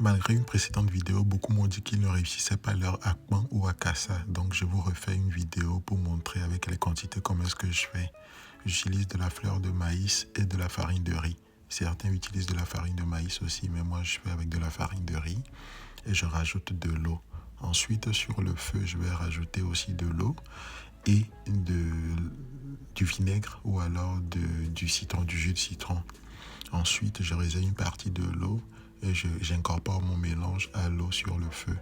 Malgré une précédente vidéo, beaucoup m'ont dit qu'ils ne réussissaient pas leur akpan ou akassa. Donc je vous refais une vidéo pour montrer avec les quantités comment est-ce que je fais. J'utilise de la fleur de maïs et de la farine de riz. Certains utilisent de la farine de maïs aussi, mais moi je fais avec de la farine de riz et je rajoute de l'eau. Ensuite, sur le feu, je vais rajouter aussi de l'eau et du vinaigre ou alors du citron, du jus de citron. Ensuite, je réserve une partie de l'eau et j'incorpore mon mélange à l'eau sur le feu.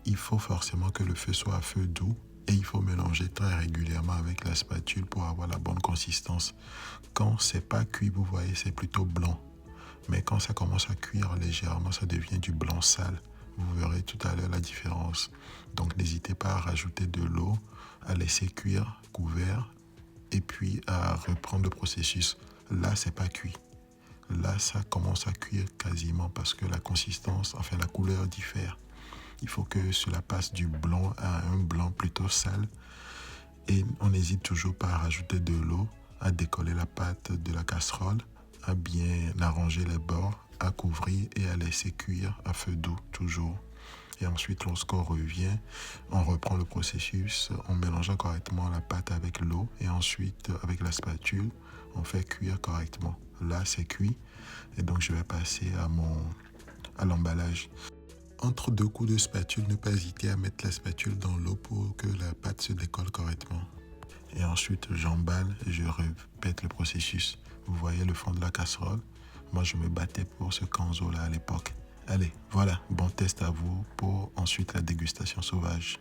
Il faut forcément que le feu soit à feu doux et il faut mélanger très régulièrement avec la spatule pour avoir la bonne consistance. Quand c'est pas cuit, vous voyez, c'est plutôt blanc. Mais quand ça commence à cuire légèrement, ça devient du blanc sale. Vous verrez tout à l'heure la différence. Donc n'hésitez pas à rajouter de l'eau, à laisser cuire couvert et puis à reprendre le processus. Là, c'est pas cuit. Là, ça commence à cuire quasiment parce que la consistance, enfin la couleur diffère. Il faut que cela passe du blanc à un blanc plutôt sale. Et on n'hésite toujours pas à rajouter de l'eau, à décoller la pâte de la casserole, à bien arranger les bords, à couvrir et à laisser cuire à feu doux toujours. Et ensuite, lorsqu'on revient, on reprend le processus en mélangeant correctement la pâte avec l'eau et ensuite, avec la spatule, on fait cuire correctement. Là, c'est cuit et donc je vais passer à l'emballage. Entre deux coups de spatule, ne pas hésiter à mettre la spatule dans l'eau pour que la pâte se décolle correctement. Et ensuite, j'emballe et je répète le processus. Vous voyez le fond de la casserole? Moi, je me battais pour ce canzo-là à l'époque. Allez, voilà, bon test à vous pour ensuite la dégustation sauvage.